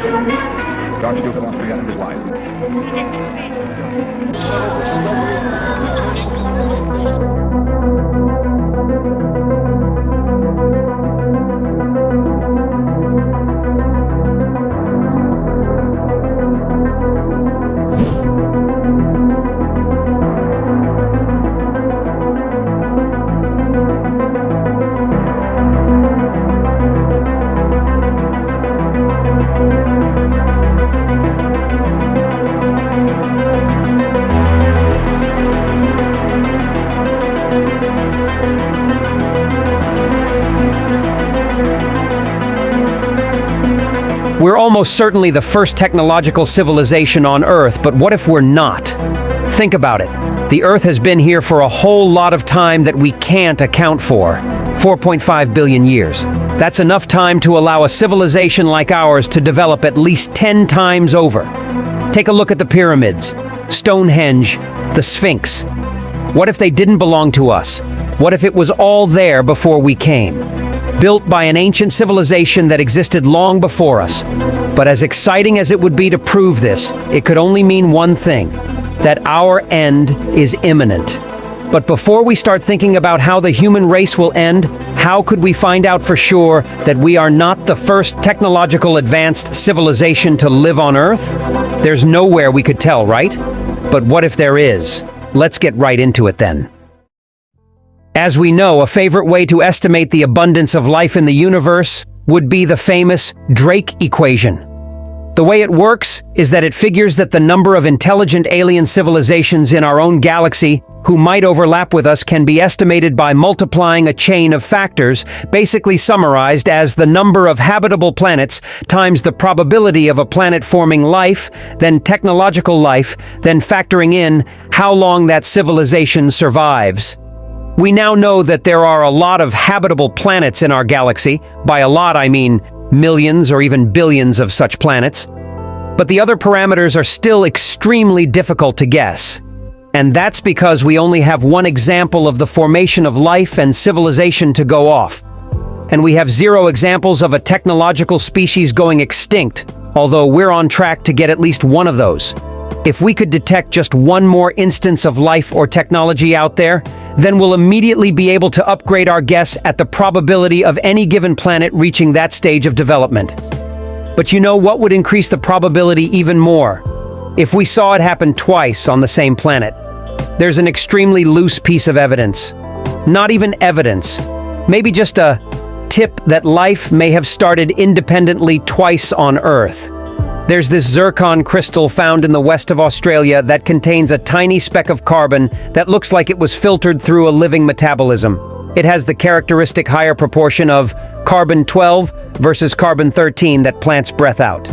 Dark shield on 300 wide. We're almost certainly the first technological civilization on Earth, but what if we're not? Think about it. The Earth has been here for a whole lot of time that we can't account for. 4.5 billion years. That's enough time to allow a civilization like ours to develop at least 10 times over. Take a look at the pyramids, Stonehenge, the Sphinx. What if they didn't belong to us? What if it was all there before we came? Built by an ancient civilization that existed long before us. But as exciting as it would be to prove this, it could only mean one thing, that our end is imminent. But before we start thinking about how the human race will end, how could we find out for sure that we are not the first technological advanced civilization to live on Earth? There's nowhere we could tell, right? But what if there is? Let's get right into it then. As we know, a favorite way to estimate the abundance of life in the universe would be the famous Drake equation. The way it works is that it figures that the number of intelligent alien civilizations in our own galaxy who might overlap with us can be estimated by multiplying a chain of factors, basically summarized as the number of habitable planets times the probability of a planet forming life, then technological life, then factoring in how long that civilization survives. We now know that there are a lot of habitable planets in our galaxy. By a lot, I mean millions or even billions of such planets. But the other parameters are still extremely difficult to guess. And that's because we only have one example of the formation of life and civilization to go off. And we have 0 examples of a technological species going extinct, although we're on track to get at least one of those. If we could detect just one more instance of life or technology out there, then we'll immediately be able to upgrade our guess at the probability of any given planet reaching that stage of development. But you know what would increase the probability even more? If we saw it happen twice on the same planet. There's an extremely loose piece of evidence. Not even evidence. Maybe just a tip that life may have started independently twice on Earth. There's this zircon crystal found in the west of Australia that contains a tiny speck of carbon that looks like it was filtered through a living metabolism. It has the characteristic higher proportion of carbon-12 versus carbon-13 that plants breath out.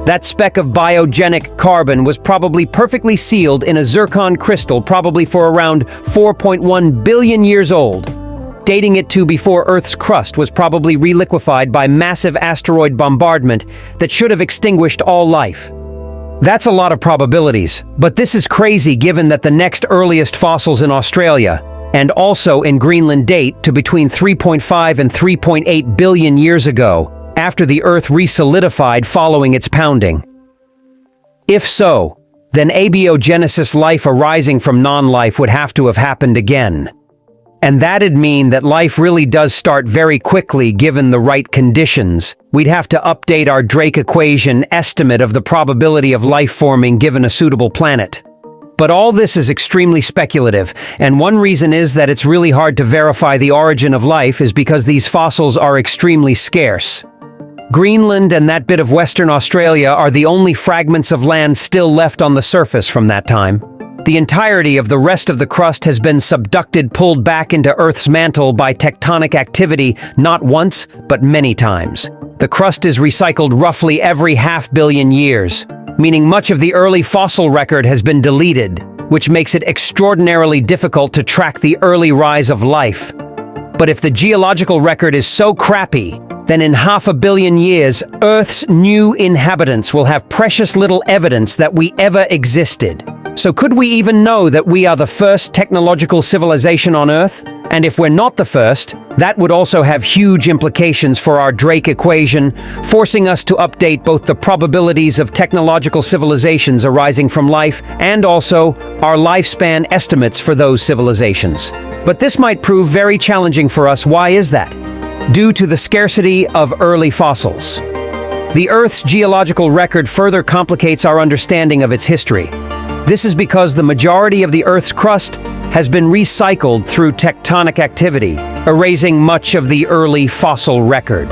That speck of biogenic carbon was probably perfectly sealed in a zircon crystal, probably for around 4.1 billion years old. Dating it to before Earth's crust was probably reliquefied by massive asteroid bombardment that should have extinguished all life. That's a lot of probabilities, but this is crazy given that the next earliest fossils in Australia, and also in Greenland, date to between 3.5 and 3.8 billion years ago, after the Earth re-solidified following its pounding. If so, then abiogenesis, life arising from non-life, would have to have happened again. And that'd mean that life really does start very quickly given the right conditions. We'd have to update our Drake equation estimate of the probability of life forming given a suitable planet. But all this is extremely speculative, and one reason is that it's really hard to verify the origin of life is because these fossils are extremely scarce. Greenland and that bit of Western Australia are the only fragments of land still left on the surface from that time. The entirety of the rest of the crust has been subducted, pulled back into Earth's mantle by tectonic activity not once, but many times. The crust is recycled roughly every 500 million years, meaning much of the early fossil record has been deleted, which makes it extraordinarily difficult to track the early rise of life. But if the geological record is so crappy, then in 500 million years, Earth's new inhabitants will have precious little evidence that we ever existed. So could we even know that we are the first technological civilization on Earth? And if we're not the first, that would also have huge implications for our Drake equation, forcing us to update both the probabilities of technological civilizations arising from life and also our lifespan estimates for those civilizations. But this might prove very challenging for us. Why is that? Due to the scarcity of early fossils. The Earth's geological record further complicates our understanding of its history. This is because the majority of the Earth's crust has been recycled through tectonic activity, erasing much of the early fossil record.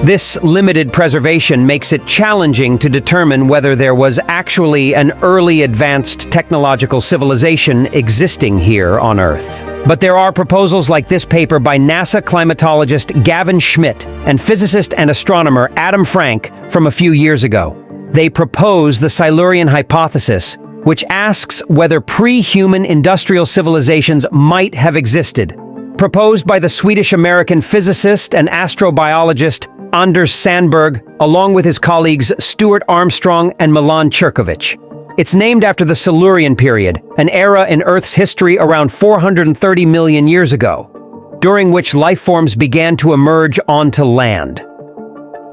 This limited preservation makes it challenging to determine whether there was actually an early advanced technological civilization existing here on Earth. But there are proposals like this paper by NASA climatologist Gavin Schmidt and physicist and astronomer Adam Frank from a few years ago. They propose the Silurian hypothesis, which asks whether pre-human industrial civilizations might have existed. Proposed by the Swedish-American physicist and astrobiologist Anders Sandberg, along with his colleagues Stuart Armstrong and Milan Cherkovich. It's named after the Silurian period, an era in Earth's history around 430 million years ago, during which life forms began to emerge onto land.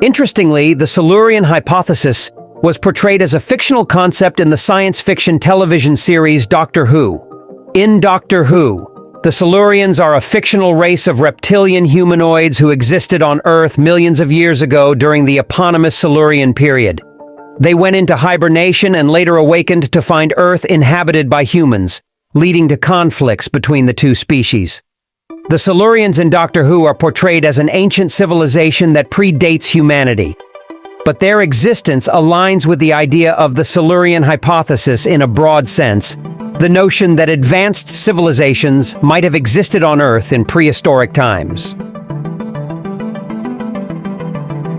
Interestingly, the Silurian hypothesis was portrayed as a fictional concept in the science fiction television series Doctor Who. In Doctor Who, the Silurians are a fictional race of reptilian humanoids who existed on Earth millions of years ago during the eponymous Silurian period. They went into hibernation and later awakened to find Earth inhabited by humans, leading to conflicts between the two species. The Silurians in Doctor Who are portrayed as an ancient civilization that predates humanity. But their existence aligns with the idea of the Silurian hypothesis in a broad sense, the notion that advanced civilizations might have existed on Earth in prehistoric times.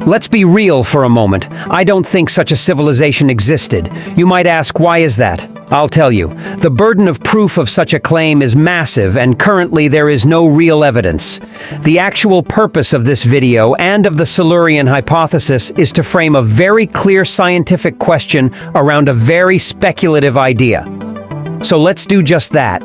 Let's be real for a moment. I don't think such a civilization existed. You might ask, why is that? I'll tell you. The burden of proof of such a claim is massive, and currently there is no real evidence. The actual purpose of this video and of the Silurian hypothesis is to frame a very clear scientific question around a very speculative idea. So let's do just that.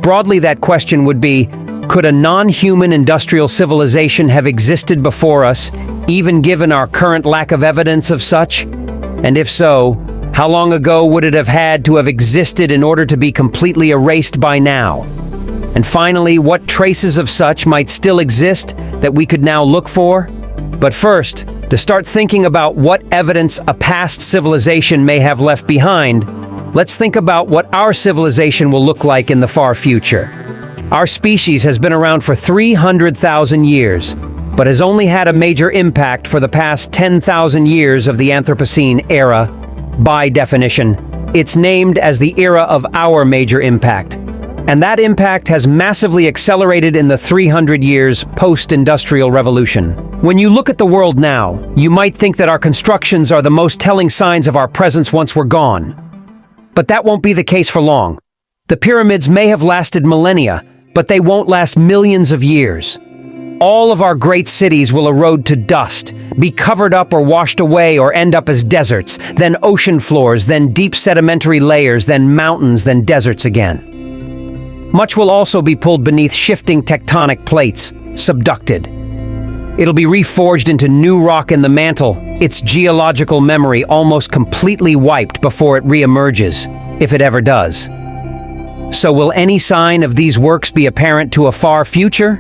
Broadly, that question would be, could a non-human industrial civilization have existed before us, even given our current lack of evidence of such? And if so, how long ago would it have had to have existed in order to be completely erased by now? And finally, what traces of such might still exist that we could now look for? But first, to start thinking about what evidence a past civilization may have left behind, let's think about what our civilization will look like in the far future. Our species has been around for 300,000 years, but has only had a major impact for the past 10,000 years of the Anthropocene era. By definition, it's named as the era of our major impact. And that impact has massively accelerated in the 300 years post-industrial revolution. When you look at the world now, you might think that our constructions are the most telling signs of our presence once we're gone. But that won't be the case for long. The pyramids may have lasted millennia, but they won't last millions of years. All of our great cities will erode to dust, be covered up or washed away or end up as deserts, then ocean floors, then deep sedimentary layers, then mountains, then deserts again. Much will also be pulled beneath shifting tectonic plates, subducted. It'll be reforged into new rock in the mantle, its geological memory almost completely wiped before it re-emerges, if it ever does. So will any sign of these works be apparent to a far future?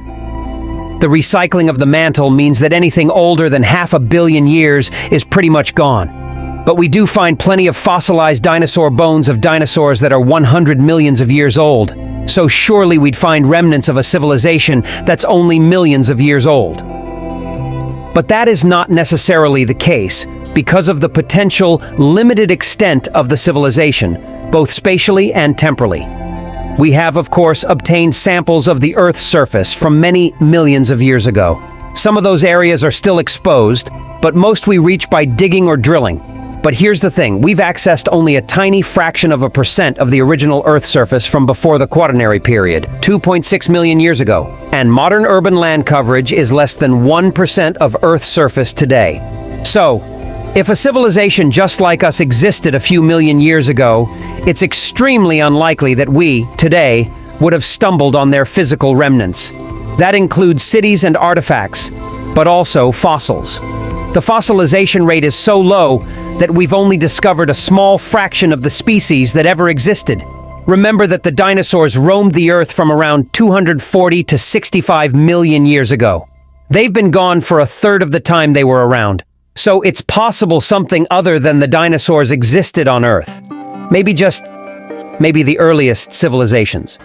The recycling of the mantle means that anything older than 500 million years is pretty much gone. But we do find plenty of fossilized dinosaur bones of dinosaurs that are 100 millions of years old. So surely we'd find remnants of a civilization that's only millions of years old. But that is not necessarily the case because of the potential limited extent of the civilization, both spatially and temporally. We have, of course, obtained samples of the Earth's surface from many millions of years ago. Some of those areas are still exposed, but most we reach by digging or drilling. But here's the thing, we've accessed only a tiny fraction of a percent of the original Earth surface from before the Quaternary period, 2.6 million years ago. And modern urban land coverage is less than 1% of Earth's surface today. So, If a civilization just like us existed a few million years ago, it's extremely unlikely that we, today, would have stumbled on their physical remnants. That includes cities and artifacts, but also fossils. The fossilization rate is so low that we've only discovered a small fraction of the species that ever existed. Remember that the dinosaurs roamed the Earth from around 240 to 65 million years ago. They've been gone for a third of the time they were around. So it's possible something other than the dinosaurs existed on Earth. Maybe the earliest civilizations.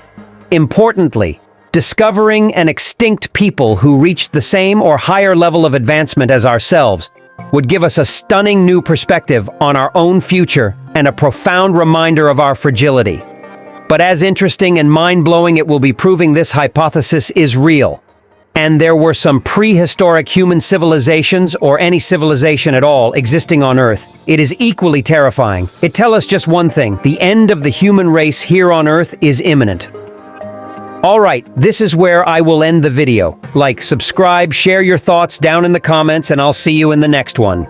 Importantly, discovering an extinct people who reached the same or higher level of advancement as ourselves would give us a stunning new perspective on our own future and a profound reminder of our fragility. But as interesting and mind-blowing it will be proving this hypothesis is real, and there were some prehistoric human civilizations, or any civilization at all, existing on Earth, it is equally terrifying. It tells us just one thing: the end of the human race here on Earth is imminent. Alright, this is where I will end the video. Like, subscribe, share your thoughts down in the comments, and I'll see you in the next one.